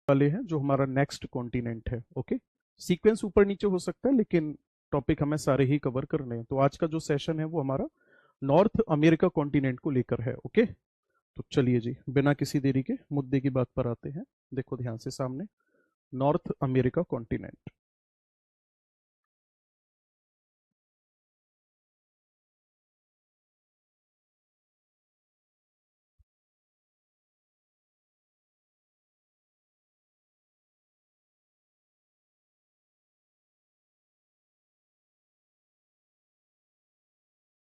वाले हैं जो हमारा नेक्स्ट कॉन्टिनेंट है। ओके, सीक्वेंस ऊपर नीचे हो सकता है लेकिन टॉपिक हमें सारे ही कवर करने हैं। तो आज का जो सेशन है वो हमारा नॉर्थ अमेरिका कॉन्टिनेंट को लेकर है। ओके, तो चलिए जी, बिना किसी देरी के मुद्दे की बात पर आते हैं। देखो ध्यान से सामने, नॉर्थ अमेरिका कॉन्टिनेंट।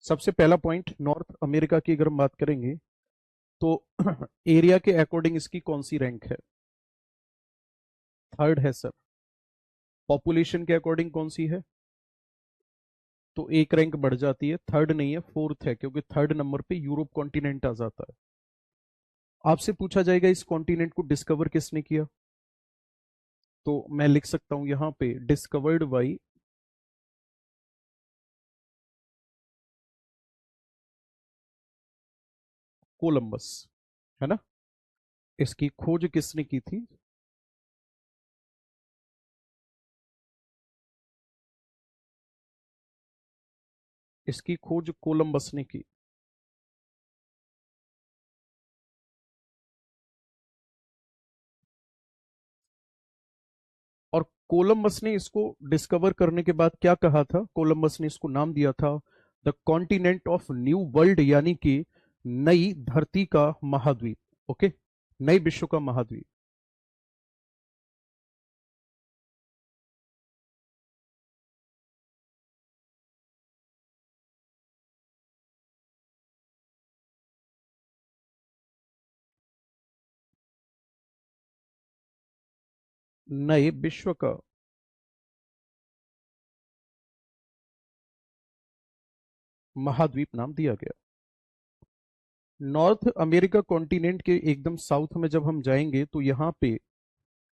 सबसे पहला पॉइंट, नॉर्थ अमेरिका की अगर हम बात करेंगे तो एरिया के अकॉर्डिंग इसकी कौन सी रैंक है? थर्ड है सर। पॉपुलेशन के अकॉर्डिंग कौन सी है? तो एक रैंक बढ़ जाती है, थर्ड नहीं है, फोर्थ है, क्योंकि थर्ड नंबर पे यूरोप कॉन्टिनेंट आ जाता है। आपसे पूछा जाएगा इस कॉन्टिनेंट को डिस्कवर किसने किया, तो मैं लिख सकता हूं यहां पे डिस्कवर्ड बाई कोलंबस, है ना। इसकी खोज किसने की थी? इसकी खोज कोलंबस ने की। और कोलंबस ने इसको डिस्कवर करने के बाद क्या कहा था? कोलंबस ने इसको नाम दिया था the continent of new world, यानी कि नई धरती का महाद्वीप। ओके, नई विश्व का महाद्वीप। नए विश्व का महाद्वीप नाम दिया गया। नॉर्थ अमेरिका कॉन्टिनेंट के एकदम साउथ में जब हम जाएंगे तो यहाँ पे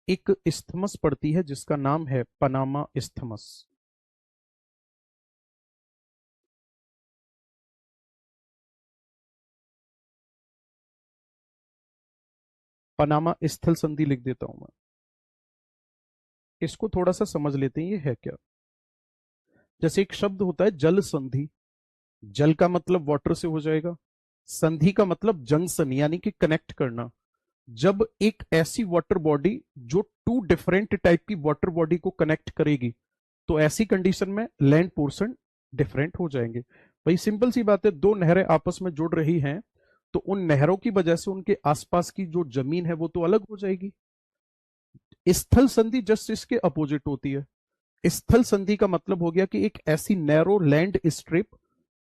एक इस्थमस पड़ती है जिसका नाम है पनामा इस्थमस। पनामा स्थल संधि लिख देता हूं मैं। इसको थोड़ा सा समझ लेते हैं ये है क्या। जैसे एक शब्द होता है जल संधि, जल का मतलब वाटर से हो जाएगा, संधि का मतलब जंक्शन यानी कि कनेक्ट करना। जब एक ऐसी वाटर बॉडी जो टू डिफरेंट टाइप की वाटर बॉडी को कनेक्ट करेगी तो ऐसी कंडीशन में लैंड पोर्शन डिफरेंट हो जाएंगे। भाई सिंपल सी बात है, दो नहरें आपस में जुड़ रही हैं तो उन नहरों की वजह से उनके आसपास की जो जमीन है वो तो अलग हो जाएगी। स्थल संधि जस्ट इसके अपोजिट होती है। स्थल संधि का मतलब हो गया कि एक ऐसी नैरो लैंड स्ट्रिप,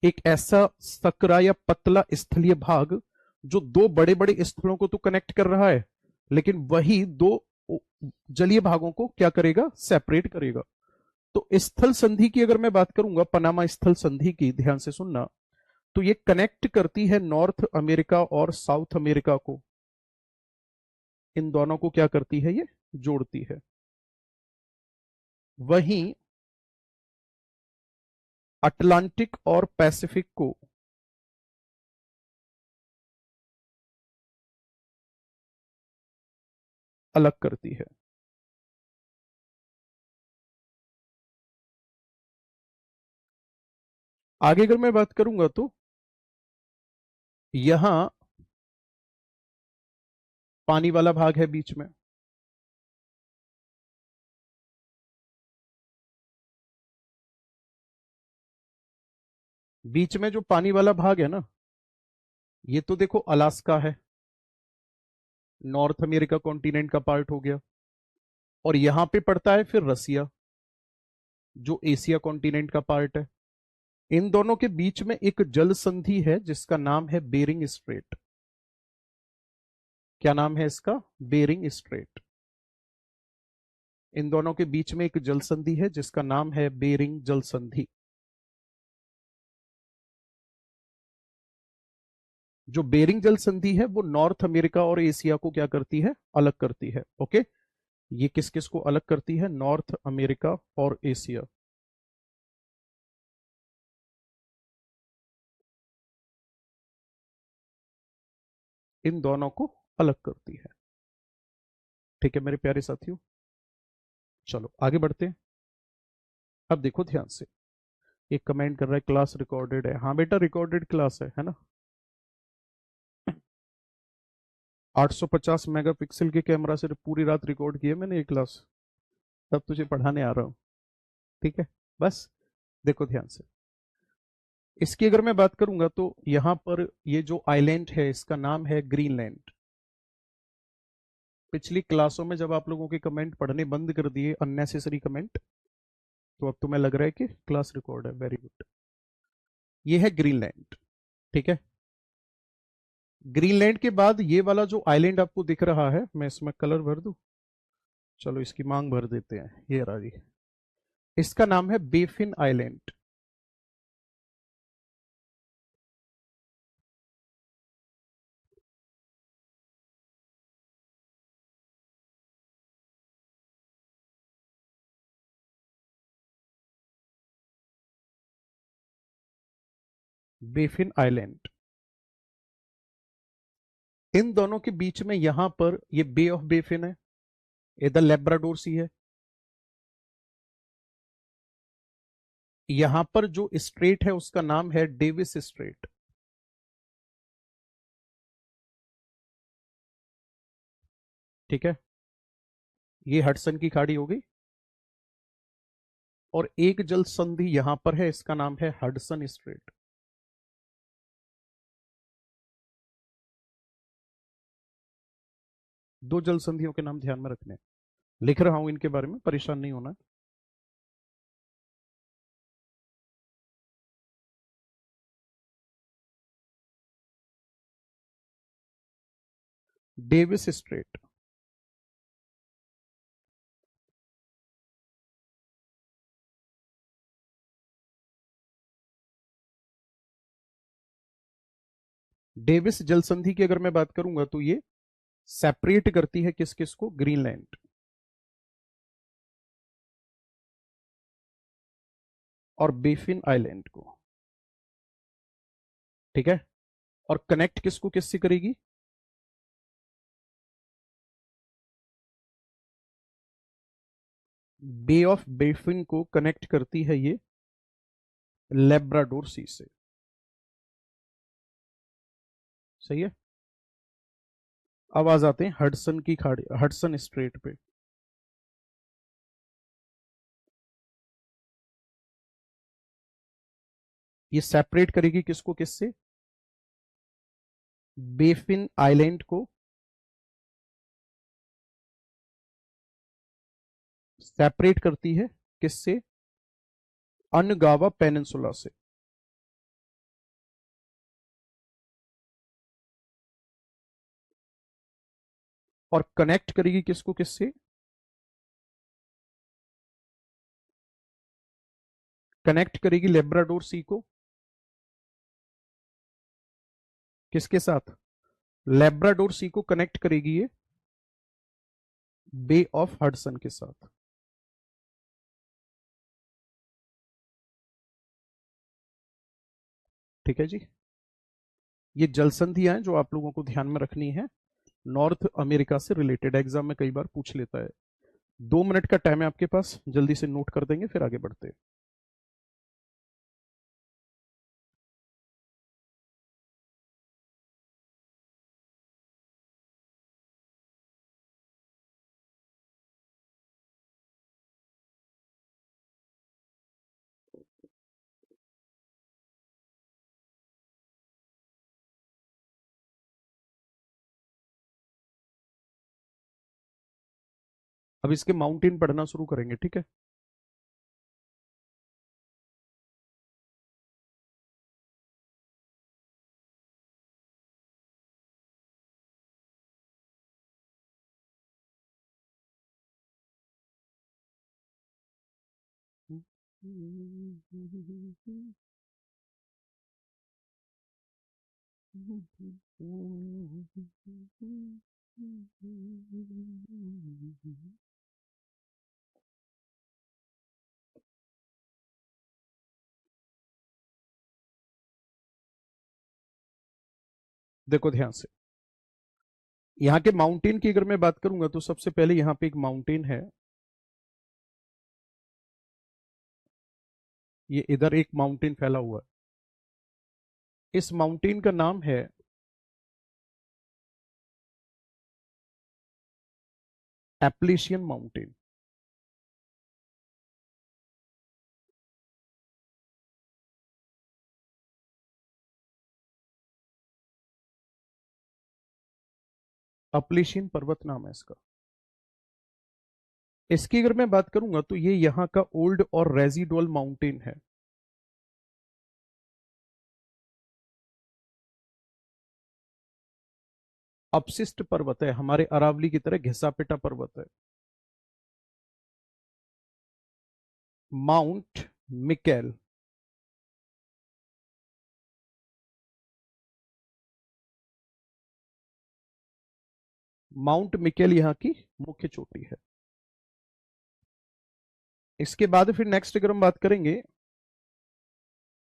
एक ऐसा सकरा या पतला स्थलीय भाग जो दो बड़े बड़े स्थलों को तो कनेक्ट कर रहा है लेकिन वही दो जलीय भागों को क्या करेगा? सेपरेट करेगा। तो स्थल संधि की अगर मैं बात करूंगा, पनामा स्थल संधि की, ध्यान से सुनना, तो ये कनेक्ट करती है नॉर्थ अमेरिका और साउथ अमेरिका को। इन दोनों को क्या करती है? ये जोड़ती है। वहीं अटलांटिक और पैसिफिक को अलग करती है। आगे अगर मैं बात करूंगा तो यहां पानी वाला भाग है बीच में, बीच में जो पानी वाला भाग है ना, ये तो देखो अलास्का है, नॉर्थ अमेरिका कॉन्टिनेंट का पार्ट हो गया। और यहां पे पड़ता है फिर रसिया, जो एशिया कॉन्टिनेंट का पार्ट है। इन दोनों के बीच में एक जल संधि है जिसका नाम है बेरिंग स्ट्रेट। क्या नाम है इसका? Bearing straight. इन दोनों के बीच में एक जल संधि है जिसका नाम है बेरिंग जल संधि। जो बेरिंग जल संधि है वो नॉर्थ अमेरिका और एशिया को क्या करती है? अलग करती है। ओके, ये किस किस को अलग करती है? नॉर्थ अमेरिका और एशिया, इन दोनों को अलग करती है। ठीक है मेरे प्यारे साथियों, चलो आगे बढ़ते हैं। अब देखो ध्यान से, एक कमेंट कर रहा है क्लास रिकॉर्डेड है। हाँ बेटा रिकॉर्डेड क्लास है ना। 850 मेगापिक्सल के कैमरा से पूरी रात रिकॉर्ड किया मैंने ये क्लास, तब तुझे पढ़ाने आ रहा हूँ। ठीक है, बस देखो ध्यान से, इसकी अगर मैं बात करूंगा तो यहां पर ये जो आइलैंड है इसका नाम है ग्रीनलैंड। पिछली क्लासों में जब आप लोगों के कमेंट पढ़ने बंद कर दिए, अननेसेसरी कमेंट, तो अब तुम्हें लग रहा है कि क्लास रिकॉर्ड है। वेरी गुड, ये है ग्रीनलैंड। ठीक है, ग्रीनलैंड के बाद ये वाला जो आइलैंड आपको दिख रहा है, मैं इसमें कलर भर दूं, चलो इसकी मांग भर देते हैं, ये रहा जी। इसका नाम है बेफिन आइलैंड। बेफिन आइलैंड, इन दोनों के बीच में यहां पर ये बे ऑफ बेफिन है, इधर लेब्राडोर सी है। यहां पर जो स्ट्रेट है उसका नाम है डेविस स्ट्रेट। ठीक है, ये हडसन की खाड़ी हो गई, और एक जल संधि यहां पर है, इसका नाम है हडसन स्ट्रेट। दो जल संधियों के नाम ध्यान में रखने हैं। लिख रहा हूं इनके बारे में, परेशान नहीं होना। डेविस स्ट्रेट, डेविस जल संधि की अगर मैं बात करूंगा तो ये सेपरेट करती है किस किस को, ग्रीनलैंड और बेफिन आइलैंड को। ठीक है, और कनेक्ट किसको किससे करेगी, बे ऑफ बेफिन को कनेक्ट करती है ये लेब्राडोर सी से। सही है, अब आ जाते हैं हडसन की खाड़ी, हडसन स्ट्रेट पे। ये सेपरेट करेगी किसको किससे, बेफिन आइलैंड को सेपरेट करती है किससे, अनगावा पेनिनसुला से। और कनेक्ट करेगी किसको किससे, कनेक्ट करेगी लेब्राडोर सी को किसके साथ, लेब्राडोर सी को कनेक्ट करेगी ये बे ऑफ हडसन के साथ। ठीक है जी, ये जल संधियां हैं जो आप लोगों को ध्यान में रखनी है, नॉर्थ अमेरिका से रिलेटेड, एग्जाम में कई बार पूछ लेता है। 2 मिनट का टाइम है आपके पास, जल्दी से नोट कर देंगे फिर आगे बढ़ते हैं। अब इसके माउंटेन पढ़ना शुरू करेंगे, ठीक है। देखो ध्यान से, यहाँ के माउंटेन की अगर मैं बात करूंगा तो सबसे पहले यहाँ पे एक माउंटेन है, ये इधर एक माउंटेन फैला हुआ है, इस माउंटेन का नाम है एप्लेशियन माउंटेन। अपलेशियन पर्वत नाम है इसका। इसकी अगर मैं बात करूंगा तो ये यहाँ का ओल्ड और रेजिडुअल माउंटेन है। अपशिष्ट पर्वत है, हमारे अरावली की तरह घिसा पिटा पर्वत है। Mount Mikel. माउंट मिकेल यहाँ की मुख्य चोटी है। इसके बाद फिर नेक्स्ट अगर हम बात करेंगे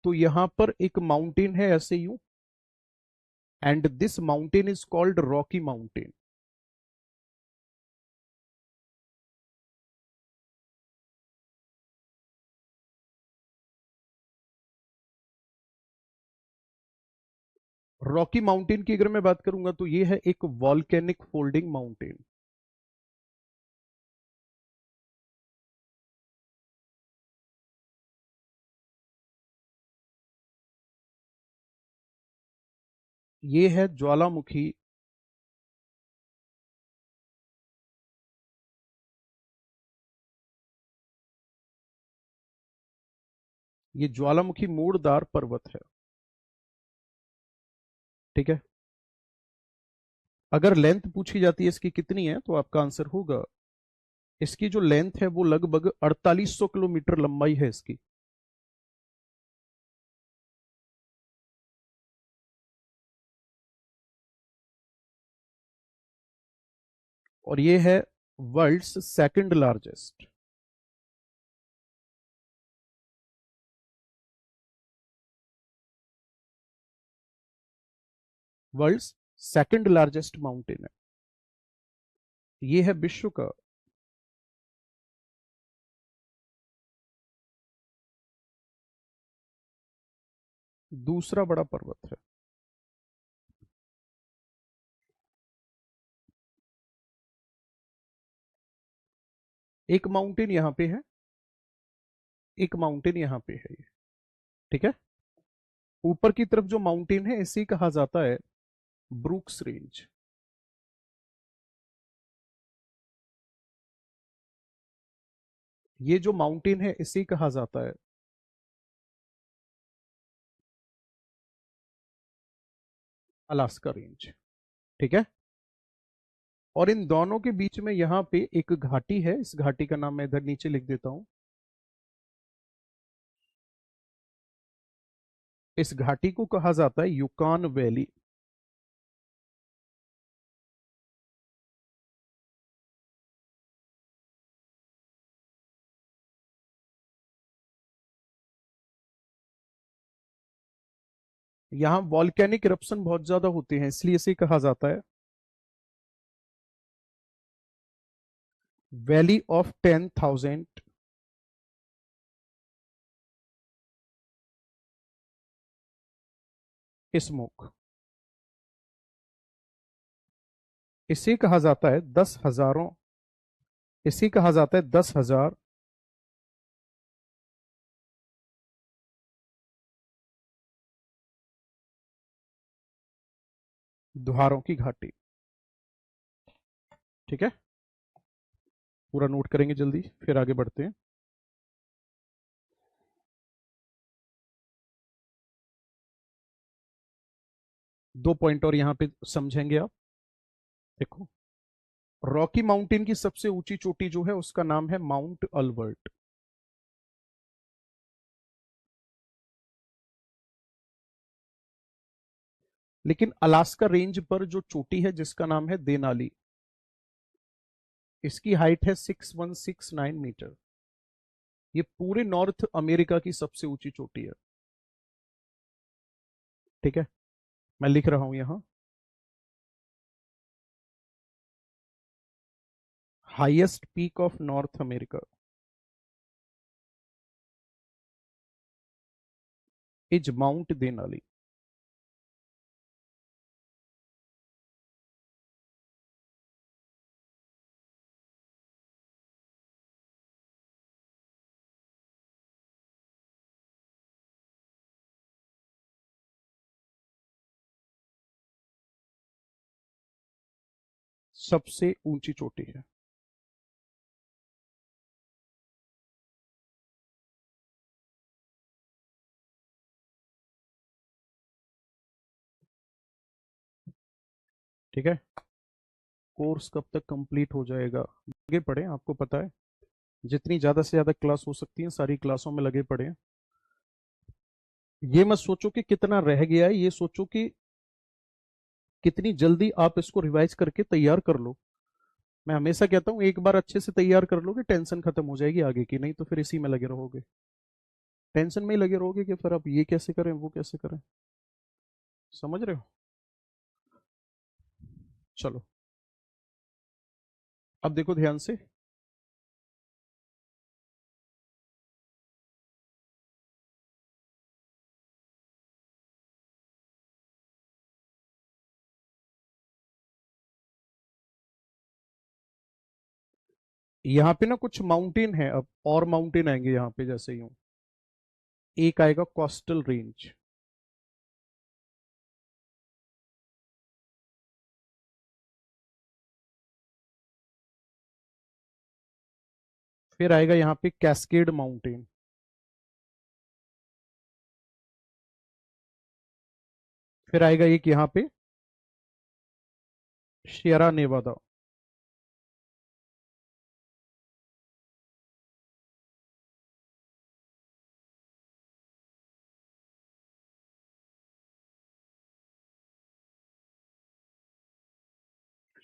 तो यहां पर एक माउंटेन है ऐसे यूं, and this mountain is called Rocky mountain. Rocky mountain की अगर मैं बात करूंगा तो ये है एक वॉल्केनिक फोल्डिंग माउंटेन। ये है ज्वालामुखी। ये ज्वालामुखी मोड़दार पर्वत है। ठीक है, अगर लेंथ पूछी जाती है इसकी कितनी है तो आपका आंसर होगा, इसकी जो लेंथ है वो लगभग 4800 किलोमीटर लंबाई है इसकी। और ये है world's second largest. World's second largest mountain है। ये है विश्व का दूसरा बड़ा पर्वत है। एक माउंटेन यहां पे है, एक माउंटेन यहां पे है ये। ठीक है, ऊपर की तरफ जो माउंटेन है इसे कहा जाता है ब्रूक्स रेंज। ये जो माउंटेन है इसे कहा जाता है अलास्का रेंज। ठीक है, और इन दोनों के बीच में यहां पे एक घाटी है, इस घाटी का नाम मैं इधर नीचे लिख देता हूं। इस घाटी को कहा जाता है युकान वैली। यहां वॉल्केनिक इरप्शन बहुत ज्यादा होते हैं इसलिए इसे कहा जाता है वैली ऑफ 10,000 स्मोक। इसे कहा जाता है 10,000, इसे कहा जाता है 10,000 द्वारों की घाटी। ठीक है, पूरा नोट करेंगे जल्दी फिर आगे बढ़ते हैं। दो पॉइंट और यहां पे समझेंगे आप। देखो, रॉकी माउंटेन की सबसे ऊंची चोटी जो है उसका नाम है माउंट अल्बर्ट। लेकिन अलास्का रेंज पर जो चोटी है जिसका नाम है देनाली, इसकी हाइट है 6169 मीटर। ये पूरे नॉर्थ अमेरिका की सबसे ऊंची चोटी है। ठीक है, मैं लिख रहा हूं यहां highest peak of north America is mount Denali. सबसे ऊंची चोटी है। ठीक है, कोर्स कब तक कंप्लीट हो जाएगा? आगे पढ़े, आपको पता है जितनी ज्यादा से ज्यादा क्लास हो सकती है सारी क्लासों में लगे पड़े हैं। ये मत सोचो कि कितना रह गया है, ये सोचो कि कितनी जल्दी आप इसको रिवाइज करके तैयार कर लो। मैं हमेशा कहता हूं एक बार अच्छे से तैयार कर लोगे टेंशन खत्म हो जाएगी आगे की, नहीं तो फिर इसी में लगे रहोगे, टेंशन में ही लगे रहोगे कि फिर आप ये कैसे करें वो कैसे करें। समझ रहे हो? चलो अब देखो ध्यान से। यहाँ पे ना कुछ माउंटेन है, अब और माउंटेन आएंगे यहाँ पे, जैसे यूं एक आएगा कोस्टल रेंज, फिर आएगा यहाँ पे कैस्केड माउंटेन, फिर आएगा एक यहाँ पे शेरा नेवादा,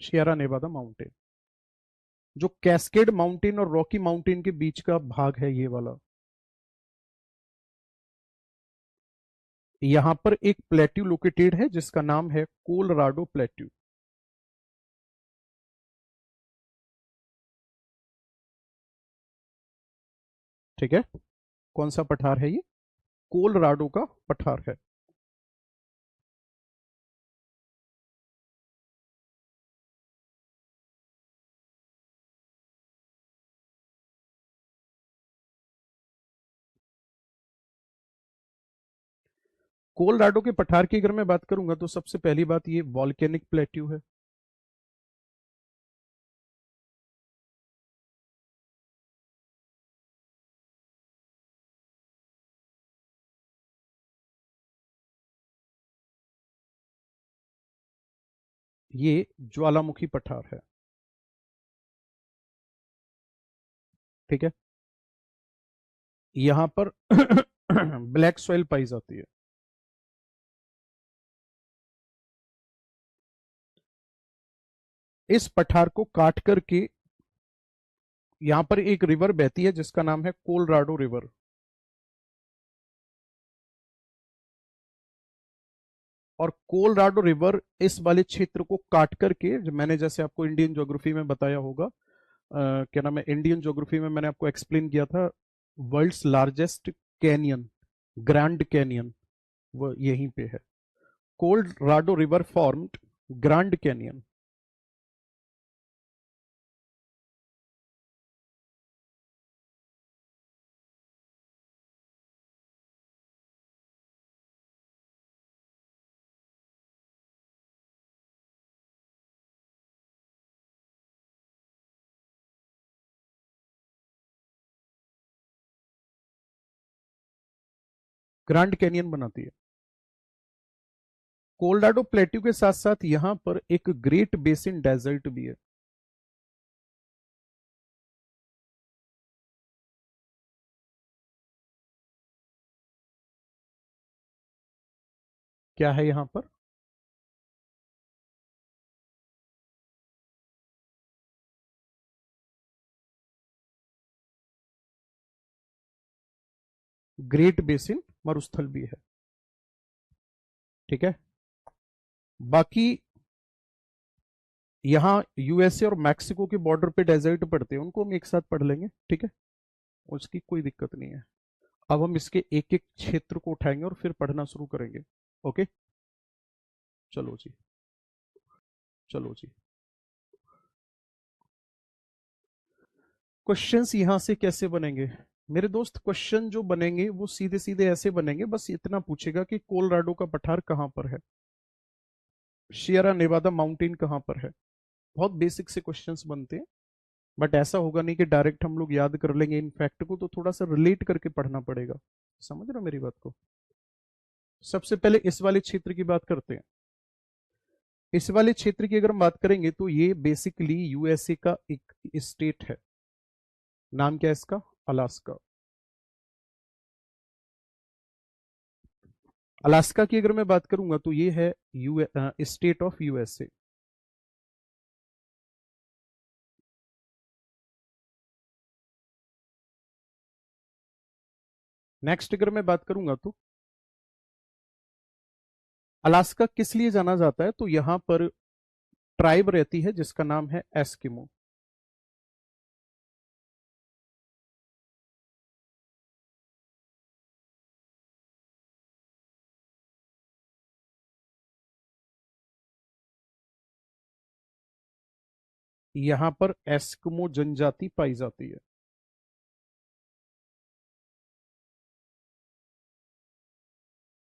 शेरा नेवादा माउंटेन, जो कैस्केड माउंटेन और रॉकी माउंटेन के बीच का भाग है ये वाला। यहां पर एक प्लेट्यू लोकेटेड है जिसका नाम है कोलोराडो प्लेट्यू। ठीक है, कौन सा पठार है ये? कोलोराडो का पठार है। कोलोराडो के पठार की अगर मैं बात करूंगा तो सबसे पहली बात ये वॉल्केनिक प्लेट्यू है। ये ज्वालामुखी पठार है। ठीक है, यहां पर ब्लैक सॉइल पाई जाती है। इस पठार को काट करके यहां पर एक रिवर बहती है जिसका नाम है कोलोराडो रिवर। और कोलोराडो रिवर इस वाले क्षेत्र को काट करके, मैंने जैसे आपको इंडियन ज्योग्राफी में बताया होगा, क्या नाम है, इंडियन ज्योग्राफी में मैंने आपको एक्सप्लेन किया था, world's largest canyon, Grand Canyon, वो यहीं पे है। Colorado river formed Grand Canyon. Grand Canyon बनाती है। कोलोराडो प्लेट्यू के साथ साथ यहां पर एक ग्रेट बेसिन डेजर्ट भी है। क्या है यहां पर? ग्रेट बेसिन मरुस्थल भी है। ठीक है, बाकी यहाँ यूएसए और मैक्सिको के बॉर्डर पे डेजर्ट पड़ते हैं, उनको हम एक साथ पढ़ लेंगे, ठीक है, उसकी कोई दिक्कत नहीं है। अब हम इसके एक एक क्षेत्र को उठाएंगे और फिर पढ़ना शुरू करेंगे। ओके, चलो जी, चलो जी। क्वेश्चंस यहां से कैसे बनेंगे मेरे दोस्त? क्वेश्चन जो बनेंगे वो सीधे सीधे ऐसे बनेंगे, बस इतना पूछेगा कि कोलोराडो का पठार कहां पर है, शियरा नेवादा माउंटेन कहां पर है। बहुत बेसिक से क्वेश्चंस बनते हैं, बट ऐसा होगा नहीं कि डायरेक्ट हम लोग याद कर लेंगे इन फैक्ट को, तो थोड़ा सा रिलेट करके पढ़ना पड़ेगा। समझ रहे हो मेरी बात को? सबसे पहले इस वाले क्षेत्र की बात करते हैं। इस वाले क्षेत्र की अगर हम बात करेंगे तो ये बेसिकली यूएसए का एक स्टेट है। नाम क्या है इसका? अलास्का। अलास्का की अगर मैं बात करूंगा तो ये है you state of USA. Next अगर मैं बात करूंगा तो अलास्का किस लिए जाना जाता है, तो यहां पर ट्राइब रहती है जिसका नाम है एस्किमो। यहां पर एस्किमो जनजाति पाई जाती है।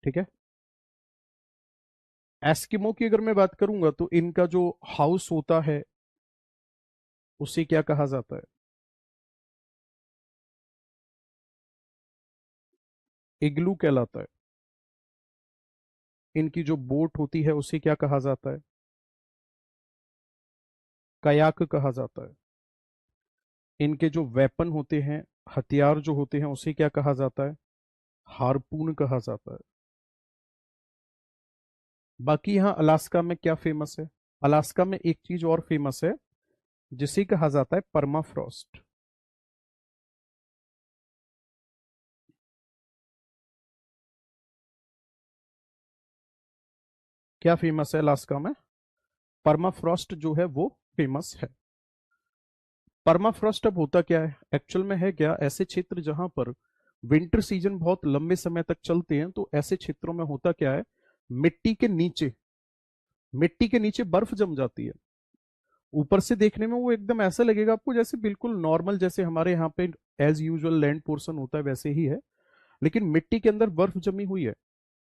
ठीक है। एस्किमो की अगर मैं बात करूंगा तो इनका जो हाउस होता है उसे क्या कहा जाता है? इग्लू कहलाता है। इनकी जो बोट होती है उसे क्या कहा जाता है? कयाक कहा जाता है। इनके जो वेपन होते हैं, हथियार जो होते हैं, उसे क्या कहा जाता है? हारपून कहा जाता है। बाकी यहाँ अलास्का में क्या फेमस है? अलास्का में एक चीज और फेमस है जिसे कहा जाता है परमाफ्रॉस्ट। क्या फेमस है अलास्का में? परमाफ्रॉस्ट जो है वो फेमस है। परमाफ्रॉस्ट अब होता क्या है एक्चुअल में? है क्या ऐसे क्षेत्र जहां पर विंटर सीजन बहुत लंबे समय तक चलते हैं, तो ऐसे क्षेत्रों में होता क्या है, मिट्टी के नीचे, मिट्टी के नीचे बर्फ जम जाती है। ऊपर से देखने में वो एकदम ऐसा लगेगा आपको जैसे बिल्कुल नॉर्मल, जैसे हमारे यहाँ पे एज यूजुअल लैंड पोर्शन होता है वैसे ही है, लेकिन मिट्टी के अंदर बर्फ जमी हुई है।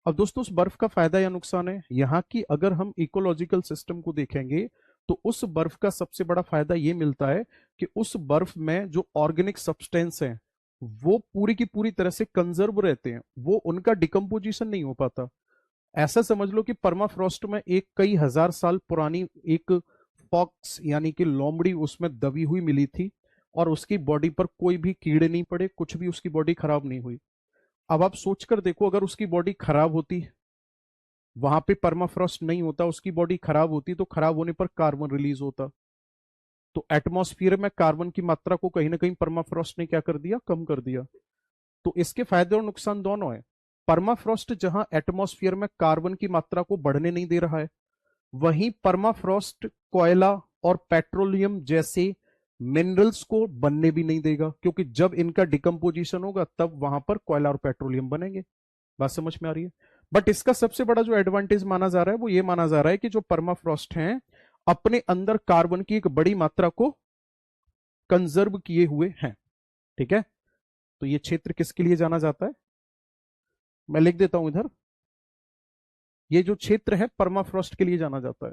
अब दोस्तों उस बर्फ का फायदा या नुकसान है यहाँ की, अगर हम इकोलॉजिकल सिस्टम को देखेंगे तो उस बर्फ का सबसे बड़ा फायदा ये मिलता है कि उस बर्फ में जो ऑर्गेनिक सब्सटेंस है वो पूरी की पूरी तरह से कंजर्व रहते हैं, वो उनका डिकम्पोजिशन नहीं हो पाता। ऐसा समझ लो कि परमाफ्रॉस्ट में एक कई हजार साल पुरानी एक फॉक्स यानी कि लोमड़ी उसमें दबी हुई मिली थी, और उसकी बॉडी पर कोई भी कीड़े नहीं पड़े, कुछ भी उसकी बॉडी खराब नहीं हुई। अब आप सोचकर देखो, अगर उसकी बॉडी खराब होती, वहां पे परमाफ्रॉस्ट नहीं होता, उसकी बॉडी खराब होती, तो खराब होने पर कार्बन रिलीज होता। तो एटमॉस्फेयर में कार्बन की मात्रा को कहीं ना कहीं परमाफ्रॉस्ट ने क्या कर दिया, कम कर दिया। तो इसके फायदे और नुकसान दोनों है। परमाफ्रॉस्ट जहां एटमॉस्फेयर में कार्बन की मात्रा को बढ़ने नहीं दे रहा है, वहीं परमाफ्रॉस्ट कोयला और पेट्रोलियम जैसे मिनरल्स को बनने भी नहीं देगा, क्योंकि जब इनका डिकम्पोजिशन होगा तब वहां पर कोयला और पेट्रोलियम बनेंगे। बात समझ में आ रही है? बट इसका सबसे बड़ा जो एडवांटेज माना जा रहा है वो ये माना जा रहा है कि जो परमाफ्रॉस्ट हैं अपने अंदर कार्बन की एक बड़ी मात्रा को कंजर्व किए हुए हैं। ठीक है। तो ये क्षेत्र किसके लिए जाना जाता है? मैं लिख देता हूं इधर, ये जो क्षेत्र है परमाफ्रॉस्ट के लिए जाना जाता है।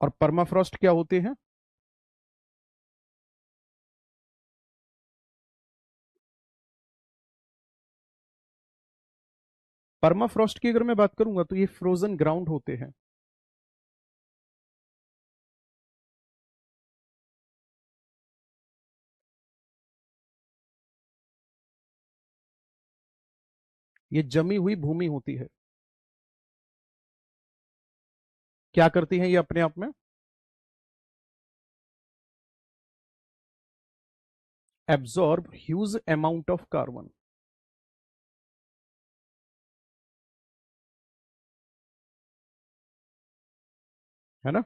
और परमाफ्रॉस्ट क्या होते हैं? परमाफ्रॉस्ट की अगर मैं बात करूंगा तो ये फ्रोजन ग्राउंड होते हैं। ये जमी हुई भूमि होती है। क्या करती हैं ये अपने आप में? Absorb huge amount of carbon. है ना,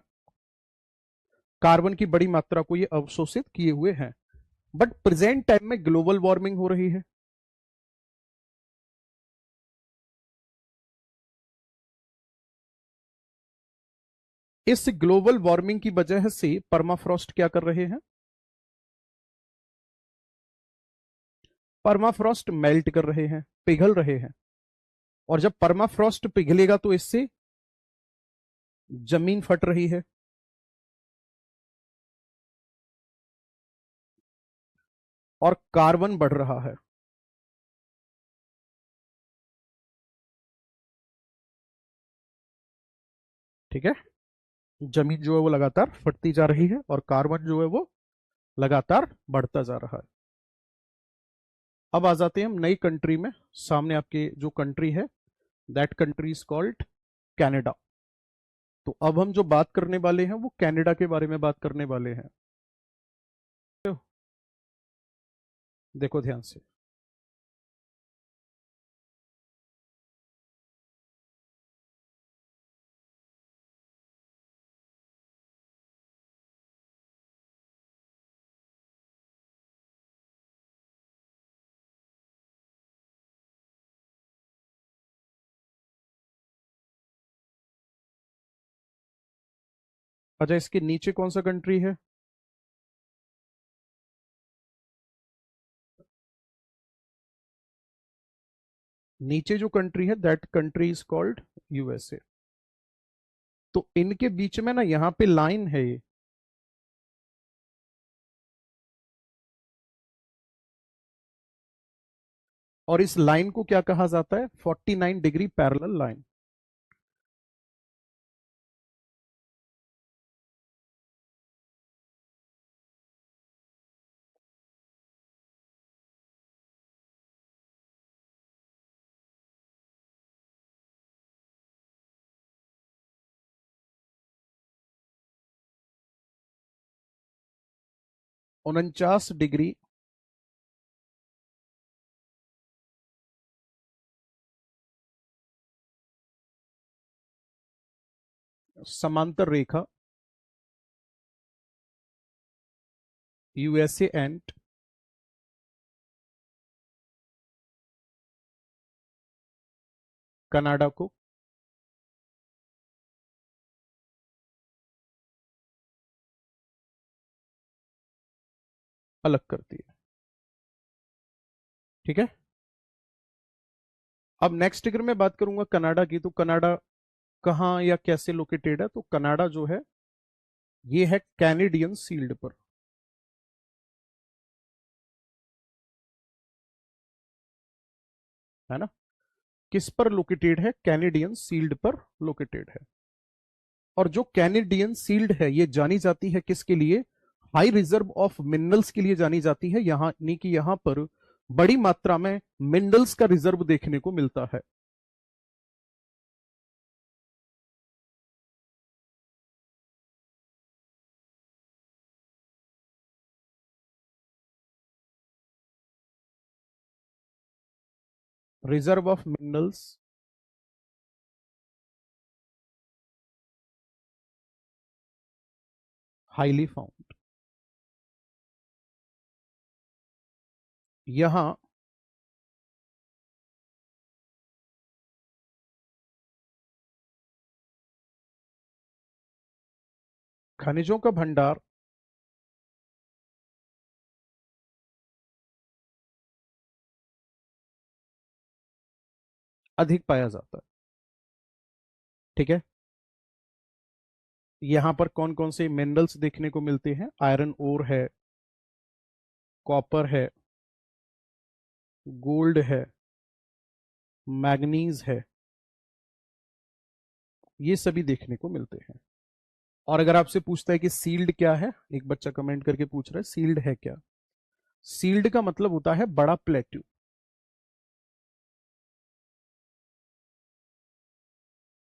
कार्बन की बड़ी मात्रा को ये अवशोषित किए हुए हैं। बट प्रेजेंट टाइम में ग्लोबल वार्मिंग हो रही है। इस ग्लोबल वार्मिंग की वजह से परमाफ्रॉस्ट क्या कर रहे हैं? परमाफ्रॉस्ट मेल्ट कर रहे हैं, पिघल रहे हैं। और जब परमाफ्रॉस्ट पिघलेगा तो इससे जमीन फट रही है, और कार्बन बढ़ रहा है। ठीक है, जमीन जो है वो लगातार फटती जा रही है और कार्बन जो है वो लगातार बढ़ता जा रहा है। अब आ जाते हैं हम नई कंट्री में। सामने आपके जो कंट्री है, that country is called Canada. तो अब हम जो बात करने वाले हैं वो कनाडा के बारे में बात करने वाले हैं। तो देखो ध्यान से। अच्छा, इसके नीचे कौन सा कंट्री है? नीचे जो कंट्री है that country is called USA. तो इनके बीच में ना यहाँ पे लाइन है ये, और इस लाइन को क्या कहा जाता है? 49 डिग्री पैरेलल लाइन। उनचास डिग्री समांतर रेखा यूएसए एंड कनाडा को अलग करती है। ठीक है, अब नेक्स्ट अगर मैं बात करूंगा कनाडा की, तो कनाडा कहाँ या कैसे लोकेटेड है? तो कनाडा जो है ये है कैनेडियन सील्ड पर। है ना, किस पर लोकेटेड है? कैनेडियन सील्ड पर लोकेटेड है। और जो कैनेडियन सील्ड है ये जानी जाती है किसके लिए? हाई रिजर्व ऑफ मिनरल्स के लिए जानी जाती है। यानी कि यहां पर बड़ी मात्रा में मिनरल्स का रिजर्व देखने को मिलता है। Reserve of minerals highly found. यहां खनिजों का भंडार अधिक पाया जाता है। ठीक है, यहां पर कौन कौन से मिनरल्स देखने को मिलते हैं? आयरन ओर है, कॉपर है, गोल्ड है, मैग्नीज है, ये सभी देखने को मिलते हैं। और अगर आपसे पूछता है कि सील्ड क्या है, एक बच्चा कमेंट करके पूछ रहा है सील्ड है क्या? सील्ड का मतलब होता है बड़ा प्लेट्यू,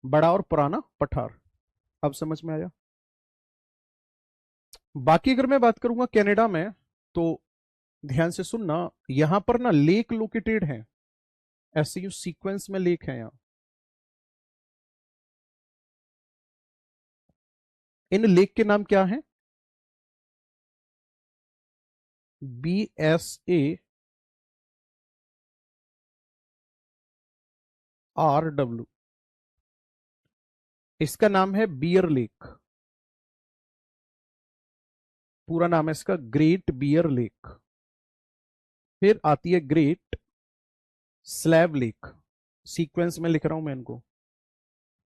बड़ा और पुराना पठार। अब समझ में आया? बाकी अगर मैं बात करूंगा कनाडा में, तो ध्यान से सुनना, यहां पर ना लेक लोकेटेड है, ऐसे यू सीक्वेंस में लेक है यहां। इन लेक के नाम क्या है? BSARW, इसका नाम है बियर लेक। पूरा नाम है इसका ग्रेट बियर लेक। फिर आती है ग्रेट स्लैब लेक, सीक्वेंस में लिख रहा हूं मैं इनको।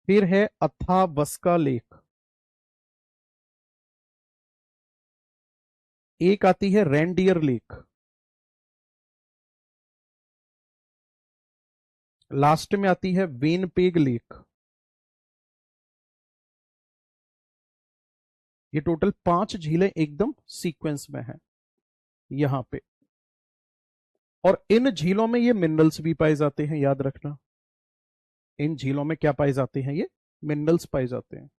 फिर है अथाबस्का लेक। एक आती है रेंडियर लेक। लास्ट में आती है वेनपेग लेक। ये टोटल 5 झीलें एकदम सीक्वेंस में है यहां पे। और इन झीलों में ये मिनरल्स भी पाए जाते हैं, याद रखना। इन झीलों में क्या पाए जाते हैं? ये मिनरल्स पाए जाते हैं।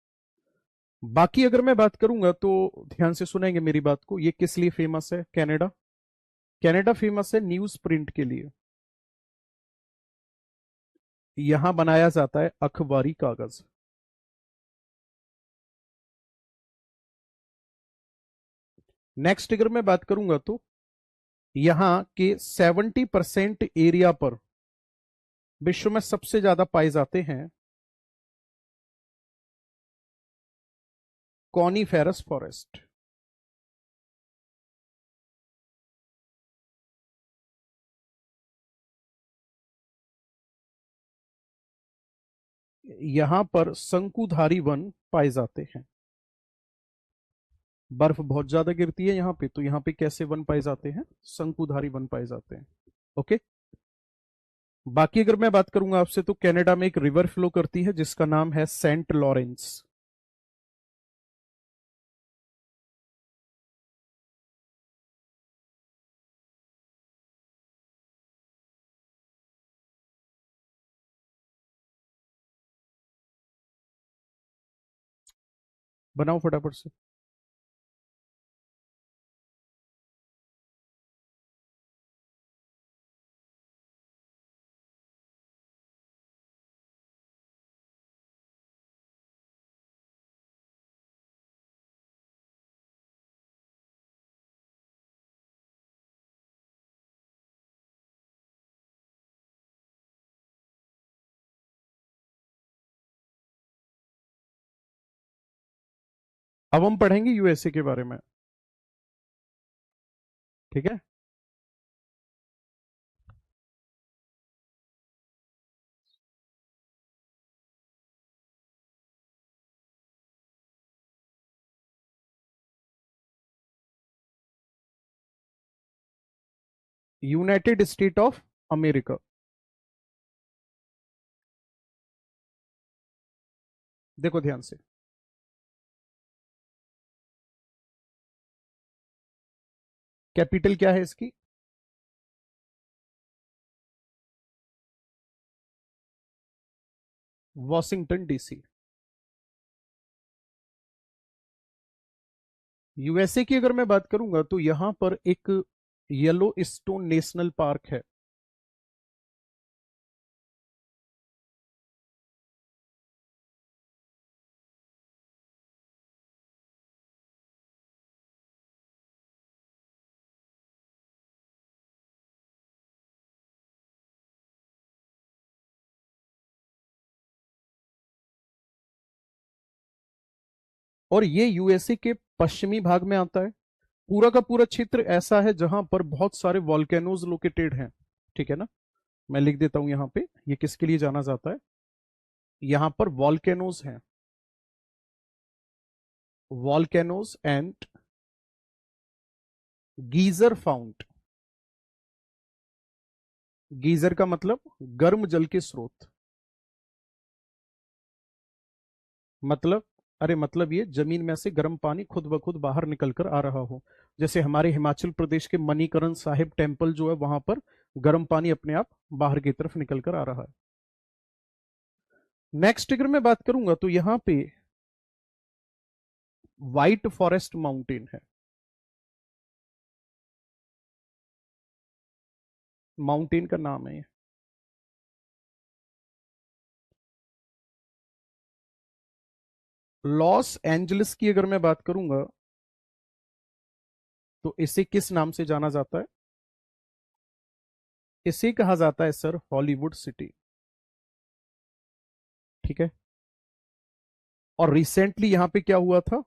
बाकी अगर मैं बात करूंगा तो ध्यान से सुनेंगे मेरी बात को। ये किस लिए फेमस है? कनाडा। कनाडा फेमस है न्यूज प्रिंट के लिए। यहां बनाया जाता है अखबारी कागज। नेक्स्ट अगर मैं बात करूंगा तो यहां के 70% एरिया पर विश्व में सबसे ज्यादा पाए जाते हैं कॉनीफेरस फॉरेस्ट। यहां पर शंकुधारी वन पाए जाते हैं। बर्फ बहुत ज्यादा गिरती है यहाँ पे, तो यहाँ पे कैसे वन पाए जाते हैं? शंकुधारी वन पाए जाते हैं। ओके। बाकी अगर मैं बात करूंगा आपसे तो कनाडा में एक रिवर फ्लो करती है जिसका नाम है सेंट लॉरेंस। बनाओ फटाफट से। अब हम पढ़ेंगे यूएसए के बारे में। ठीक है। United state of America. देखो ध्यान से, कैपिटल क्या है इसकी? Washington DC. यूएसए की अगर मैं बात करूंगा तो यहां पर एक येलो स्टोन नेशनल पार्क है। और ये यूएसए के पश्चिमी भाग में आता है। पूरा का पूरा क्षेत्र ऐसा है जहां पर बहुत सारे वॉल्केनोज लोकेटेड हैं। ठीक है ना? मैं लिख देता हूं यहां पे, ये किसके लिए जाना जाता है। यहां पर वॉल्केनोज हैं, volcanoes and geyser fount. Geyser का मतलब गर्म जल के स्रोत। मतलब, अरे मतलब ये जमीन में से गर्म पानी खुद ब खुद बाहर निकल कर आ रहा हो। जैसे हमारे हिमाचल प्रदेश के मणिकरण साहिब टेम्पल जो है, वहां पर गर्म पानी अपने आप बाहर की तरफ निकल कर आ रहा है। नेक्स्ट अगर मैं बात करूंगा तो यहां पे व्हाइट फॉरेस्ट माउंटेन है। माउंटेन का नाम है ये। लॉस एंजलिस की अगर मैं बात करूंगा तो इसे किस नाम से जाना जाता है? इसे कहा जाता है सर हॉलीवुड सिटी। ठीक है। और रिसेंटली यहां पे क्या हुआ था?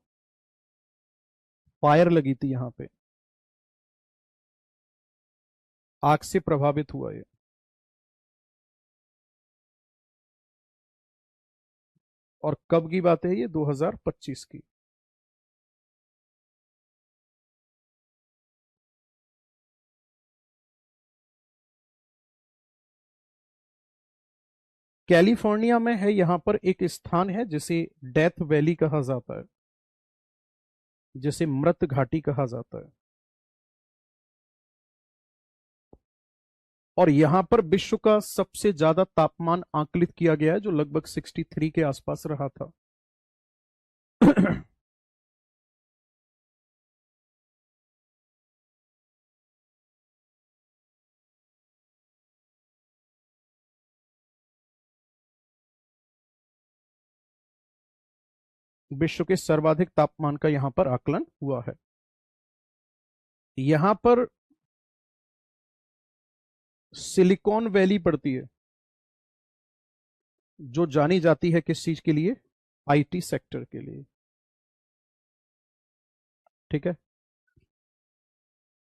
फायर लगी थी यहां पे, आग से प्रभावित हुआ ये। और कब की बात है ये? 2025 की। कैलिफोर्निया में है। यहां पर एक स्थान है जिसे डेथ वैली कहा जाता है, जिसे मृत घाटी कहा जाता है। और यहां पर विश्व का सबसे ज्यादा तापमान आंकलित किया गया है, जो लगभग 63 के आसपास रहा था। विश्व के सर्वाधिक तापमान का यहां पर आकलन हुआ है। यहां पर सिलिकॉन वैली पड़ती है, जो जानी जाती है किस चीज के लिए? आईटी सेक्टर के लिए। ठीक है।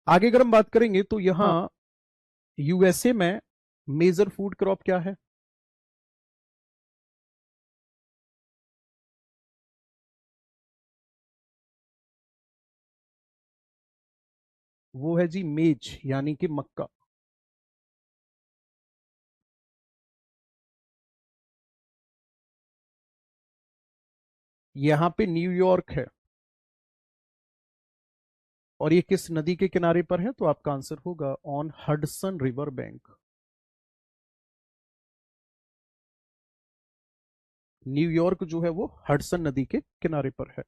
आगे अगर हम बात करेंगे तो यहां यूएसए में मेजर फूड क्रॉप क्या है? वो है जी मेज, यानी कि मक्का। यहां पे न्यूयॉर्क है। और ये किस नदी के किनारे पर है? तो आपका आंसर होगा on Hudson river bank. New York जो है वो हडसन नदी के किनारे पर है।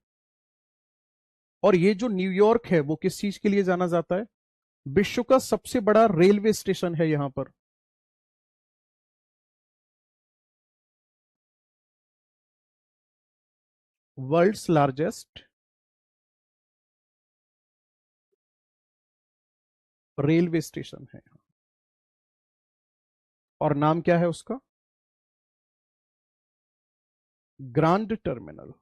और ये जो न्यूयॉर्क है वो किस चीज के लिए जाना जाता है? विश्व का सबसे बड़ा रेलवे स्टेशन है यहां पर। वर्ल्ड्स लार्जेस्ट रेलवे स्टेशन है। और नाम क्या है उसका? Grand terminal.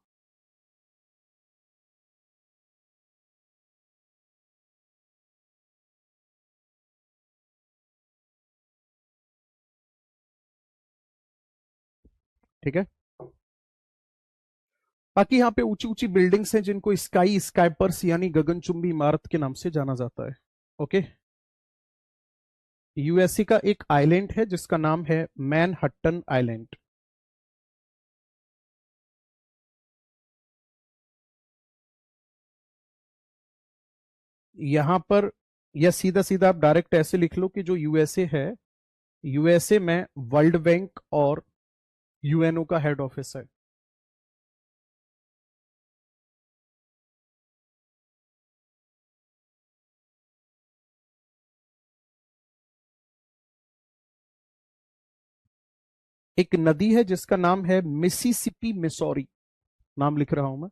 ठीक है। बाकी यहाँ पे ऊंची ऊंची बिल्डिंग्स हैं जिनको स्काई स्काइपर्स यानी गगनचुंबी इमारत के नाम से जाना जाता है। ओके। यूएसए का एक आइलैंड है जिसका नाम है मैनहट्टन आइलैंड। यहां पर, या सीधा सीधा आप डायरेक्ट ऐसे लिख लो कि जो यूएसए है, यूएसए में वर्ल्ड बैंक और यूएनओ का हेड ऑफिस है। एक नदी है जिसका नाम है मिसिसिपी मिसौरी। नाम लिख रहा हूं मैं।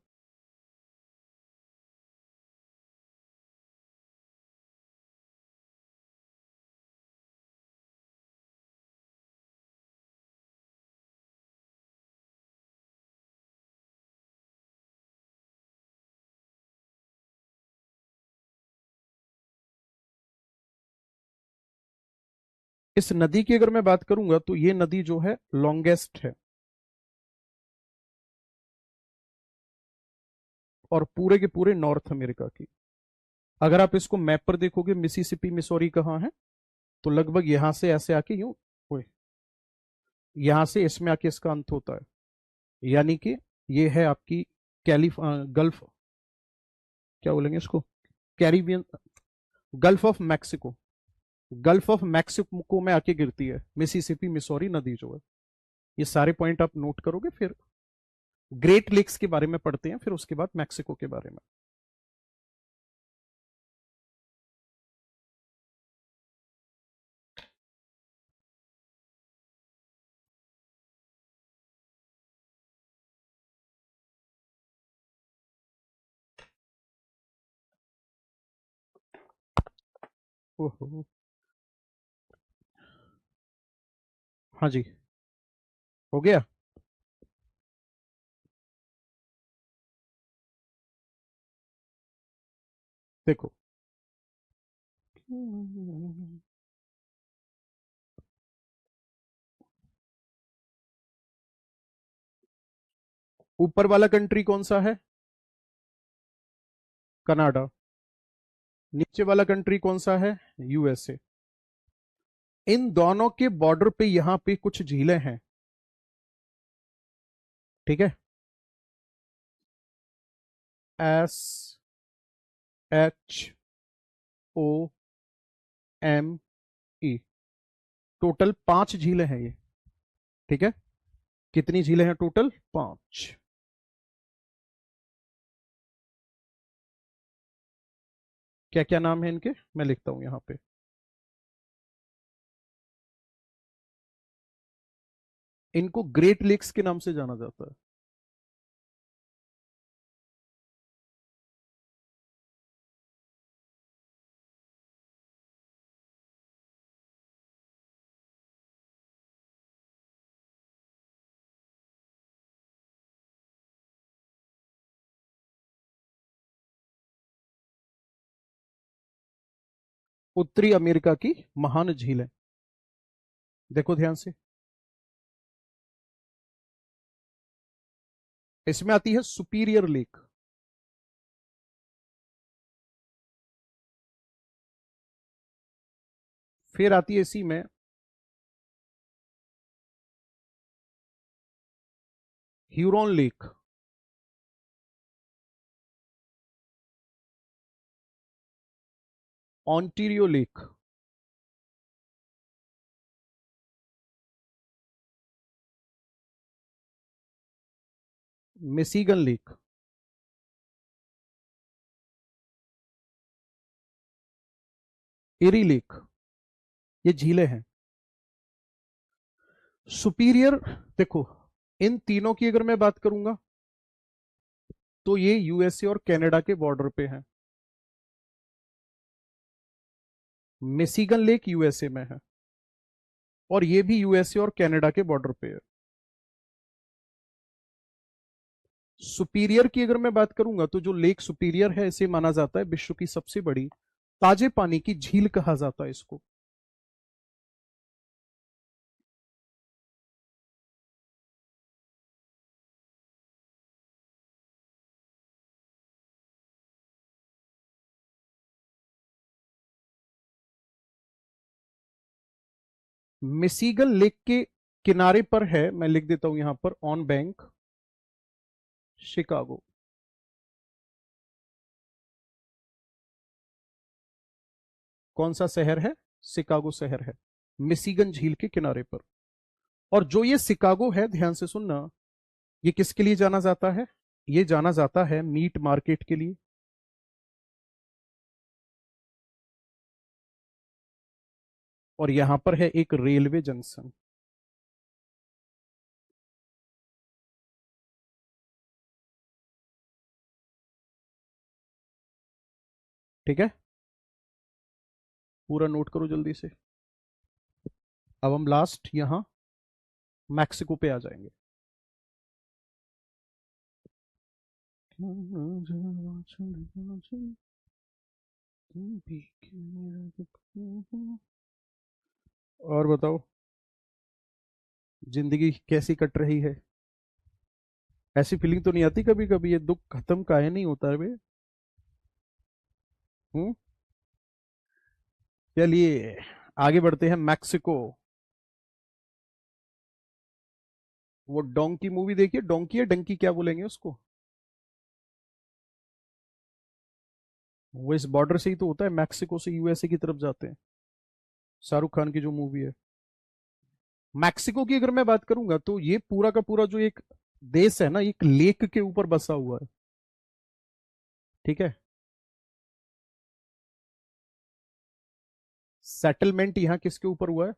इस नदी की अगर मैं बात करूंगा तो ये नदी जो है लॉन्गेस्ट है। और पूरे के पूरे नॉर्थ अमेरिका की। अगर आप इसको मैप पर देखोगे मिसिसिपी मिसौरी कहाँ है, तो लगभग यहां से ऐसे आके यूं, ओए, यहां से इसमें आके इसका अंत होता है। यानी कि ये है आपकी गल्फ, क्या बोलेंगे इसको, Caribbean, gulf of Mexico. Gulf of Mexico में आके गिरती है मिसिसिपी मिसौरी नदी जो है। ये सारे पॉइंट आप नोट करोगे, फिर ग्रेट लेक्स के बारे में पढ़ते हैं, फिर उसके बाद मैक्सिको के बारे में। ओहो। हाँ जी। हो गया। देखो, ऊपर वाला कंट्री कौन सा है? कनाडा। नीचे वाला कंट्री कौन सा है? यूएसए। इन दोनों के बॉर्डर पे यहां पे कुछ झीलें हैं। ठीक है। S H O M E. Total 5 झीलें हैं ये। ठीक है। कितनी झीलें हैं टोटल? 5। क्या क्या नाम है इनके? मैं लिखता हूं यहां पे। इनको ग्रेट लेक्स के नाम से जाना जाता है। उत्तरी अमेरिका की महान झीलें। देखो ध्यान से। इसमें आती है सुपीरियर लेक। फिर आती है इसी में Huron lake. Ontario lake. Michigan lake. Erie lake. ये झीलें हैं। सुपीरियर। देखो, इन तीनों की अगर मैं बात करूंगा तो ये यूएसए और कनाडा के बॉर्डर पे है। मिशिगन लेक यूएसए में है और ये भी यूएसए और कनाडा के बॉर्डर पे है। सुपीरियर की अगर मैं बात करूंगा तो जो लेक सुपीरियर है इसे माना जाता है विश्व की सबसे बड़ी ताजे पानी की झील कहा जाता है इसको। मिशिगन लेक के किनारे पर है, मैं लिख देता हूं यहां पर, ऑन बैंक शिकागो। कौन सा शहर है? शिकागो शहर है, मिशिगन झील के किनारे पर। और जो ये शिकागो है, ध्यान से सुनना, ये किसके लिए जाना जाता है? ये जाना जाता है मीट मार्केट के लिए। और यहां पर है एक रेलवे जंक्शन। ठीक है। पूरा नोट करो जल्दी से। अब हम लास्ट यहां मैक्सिको पे आ जाएंगे। और बताओ, जिंदगी कैसी कट रही है? ऐसी फीलिंग तो नहीं आती कभी कभी ये दुख खत्म काहे नहीं होता है बे? हम्म। चलिए आगे बढ़ते हैं। मैक्सिको। वो डोंकी मूवी देखिए, डोंकी या डंकी क्या बोलेंगे उसको? वो इस बॉर्डर से ही तो होता है, मैक्सिको से यूएसए की तरफ जाते हैं। शाहरुख खान की जो मूवी है। मैक्सिको की अगर मैं बात करूंगा तो ये पूरा का पूरा जो एक देश है ना, एक लेक के ऊपर बसा हुआ है। ठीक है। सेटलमेंट यहां किसके ऊपर हुआ है?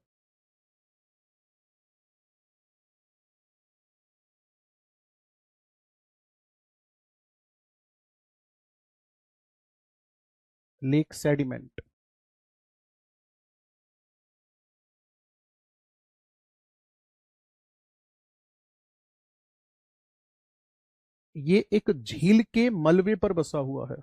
Lake sediment. ये एक झील के मलबे पर बसा हुआ है।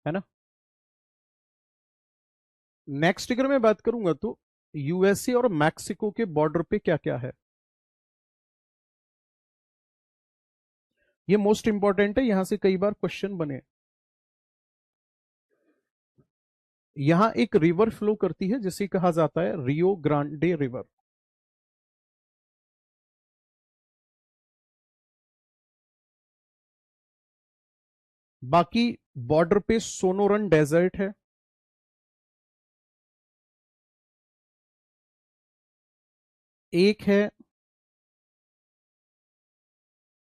है ना। नेक्स्ट अगर मैं बात करूंगा तो यूएसए और मैक्सिको के बॉर्डर पे क्या क्या है। ये मोस्ट इंपॉर्टेंट है, यहां से कई बार क्वेश्चन बने। यहां एक रिवर फ्लो करती है जिसे कहा जाता है रियो ग्रांडे रिवर। बाकी बॉर्डर पे सोनोरन डेजर्ट है। एक है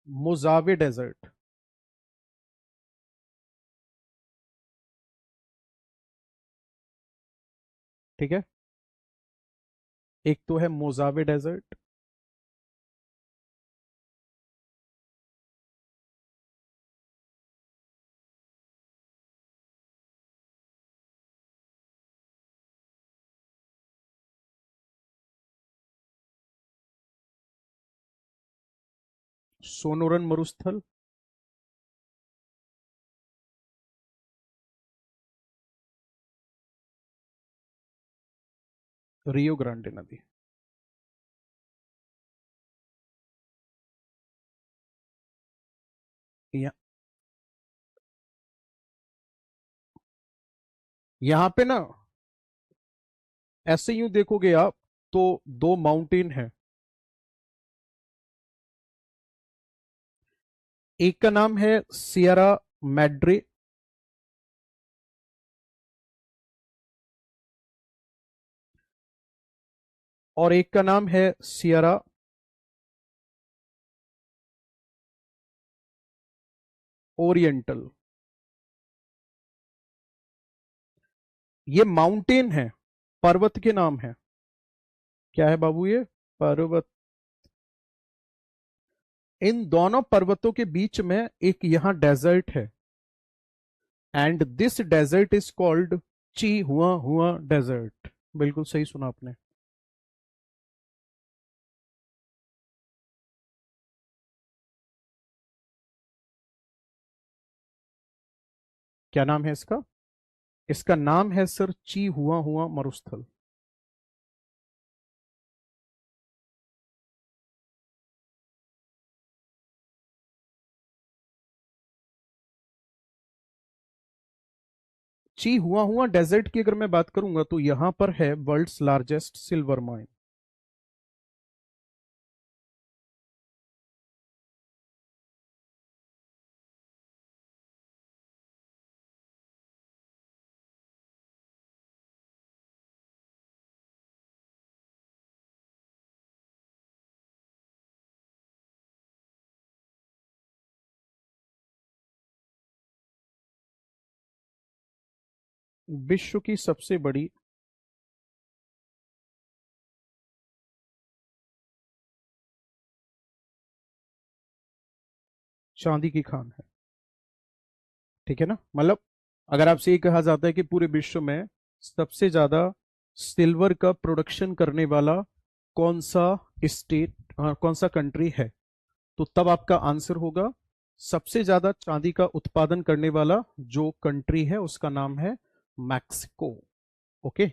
मोजावे डेजर्ट। ठीक है। एक तो है मोजावे डेजर्ट। सोनोरन मरुस्थल। रियो ग्रांडे नदी। या, यहां पे ना ऐसे यूं देखोगे आप तो दो माउंटेन है। एक का नाम है सियरा मैड्रे, और एक का नाम है सियरा ओरिएंटल। ये माउंटेन है, पर्वत के नाम है। क्या है बाबू ये? पर्वत। इन दोनों पर्वतों के बीच में एक यहां डेजर्ट है, and this desert is called ची हुआ हुआ डेजर्ट। बिल्कुल सही सुना आपने। क्या नाम है इसका? इसका नाम है सर ची हुआ हुआ मरुस्थल। ची हुआ हुआ डेजर्ट की अगर मैं बात करूंगा तो यहां पर है वर्ल्ड्स लार्जेस्ट सिल्वर माइन। विश्व की सबसे बड़ी चांदी की खान है। ठीक है ना, मतलब अगर आपसे ये कहा जाता है कि पूरे विश्व में सबसे ज्यादा सिल्वर का प्रोडक्शन करने वाला कौन सा स्टेट, कौन सा कंट्री है, तो तब आपका आंसर होगा सबसे ज्यादा चांदी का उत्पादन करने वाला जो कंट्री है उसका नाम है मैक्सिको। ओके।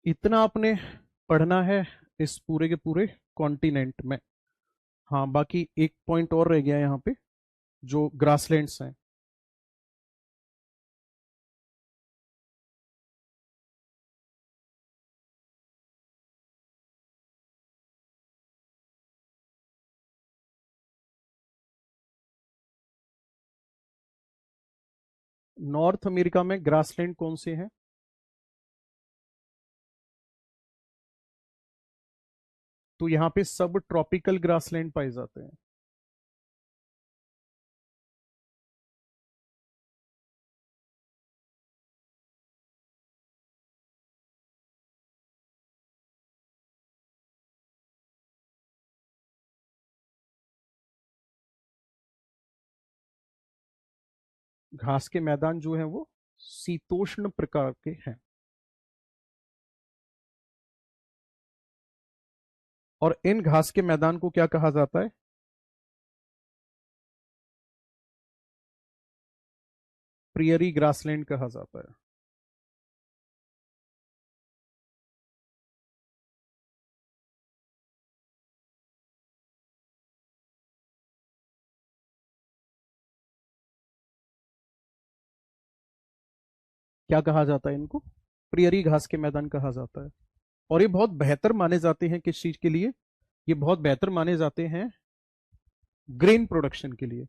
इतना आपने पढ़ना है इस पूरे के पूरे कॉन्टिनेंट में। हाँ, बाकी एक पॉइंट और रह गया यहाँ पे, जो ग्रासलैंड्स हैं। नॉर्थ अमेरिका में ग्रासलैंड कौन से हैं? तो यहाँ पे सब ट्रॉपिकल ग्रासलैंड पाए जाते हैं। घास के मैदान जो है वो शीतोष्ण प्रकार के हैं। और इन घास के मैदान को क्या कहा जाता है? प्रियरी ग्रासलैंड कहा जाता है। क्या कहा जाता है इनको? प्रियरी घास के मैदान कहा जाता है। और ये बहुत बेहतर माने जाते हैं किस चीज के लिए? ये बहुत बेहतर माने जाते हैं ग्रेन प्रोडक्शन के लिए।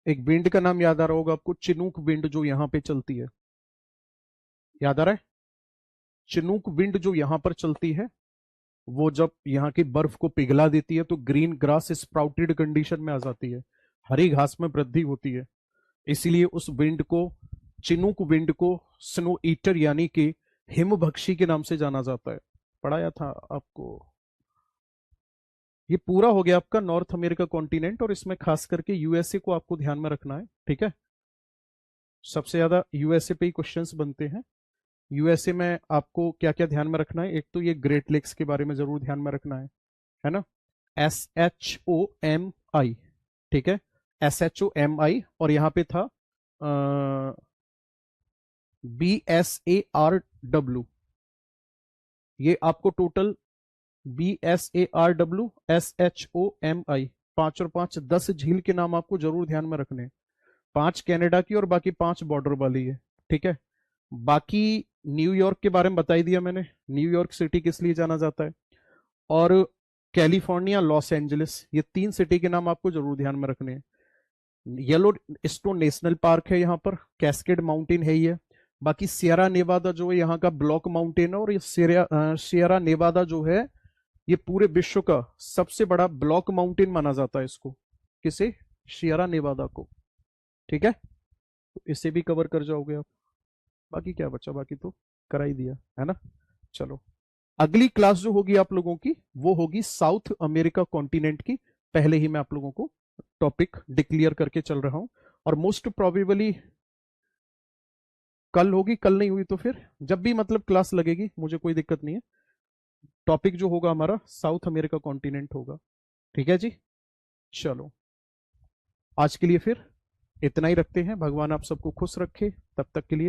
एक विंड का नाम याद आ रहा होगा आपको, चिनूक विंड, जो यहां पे चलती है। याद आ रहा है? चिनूक विंड जो यहां पर चलती है, वो जब यहाँ की बर्फ को पिघला देती है तो ग्रीन ग्रास स्प्राउटेड कंडीशन में आ जाती है, हरी घास में वृद्धि होती है। इसीलिए उस विंड को, चिनूक विंड को, स्नो ईटर यानी कि हिमभक्षी के नाम से जाना जाता है। पढ़ाया था आपको। ये पूरा हो गया आपका नॉर्थ अमेरिका कॉन्टिनेंट, और इसमें खास करके यूएसए को आपको ध्यान में रखना है, ठीक है? सबसे ज्यादा यूएसए पे ही क्वेश्चंस बनते हैं। यूएसए में आपको क्या क्या ध्यान में रखना है? एक तो ये ग्रेट लेक्स के बारे में जरूर ध्यान में रखना है ना? SHOMI, ठीक है? SHOMI, और यहां पे था BSARW। ये आपको टोटल BSARW, SHOMI, 5 और 5 10 झील के नाम आपको जरूर ध्यान में रखने हैं। 5 कनाडा की और बाकी 5 बॉर्डर वाली है, ठीक है? बाकी न्यूयॉर्क के बारे में बता ही दिया मैंने, न्यूयॉर्क सिटी किस लिए जाना जाता है। और कैलिफोर्निया, लॉस एंजलिस, ये 3 सिटी के नाम आपको जरूर ध्यान में रखने हैं। येलो स्टोन नेशनल पार्क है यहाँ पर, कैस्केड माउंटेन है ये। बाकी सियरा नेवादा जो है यहाँ का ब्लॉक माउंटेन है, और ये सियरा नेवादा जो है ये पूरे विश्व का सबसे बड़ा ब्लॉक माउंटेन माना जाता है इसको। किसे? सियरा नेवादा को, ठीक है? तो इसे भी कवर कर जाओगे आप। बाकी क्या बचा? बाकी तो करा ही दिया है ना। चलो, अगली क्लास जो होगी आप लोगों की, वो होगी साउथ अमेरिका कॉन्टिनेंट की। पहले ही मैं आप लोगों को टॉपिक डिक्लेयर करके चल रहा हूं, और मोस्ट प्रोबेबली कल होगी, कल नहीं हुई तो फिर जब भी मतलब क्लास लगेगी, मुझे कोई दिक्कत नहीं है। टॉपिक जो होगा हमारा साउथ अमेरिका कॉन्टिनेंट होगा, ठीक है जी? चलो, आज के लिए फिर इतना ही रखते हैं। भगवान आप सबको खुश रखे, तब तक के लिए।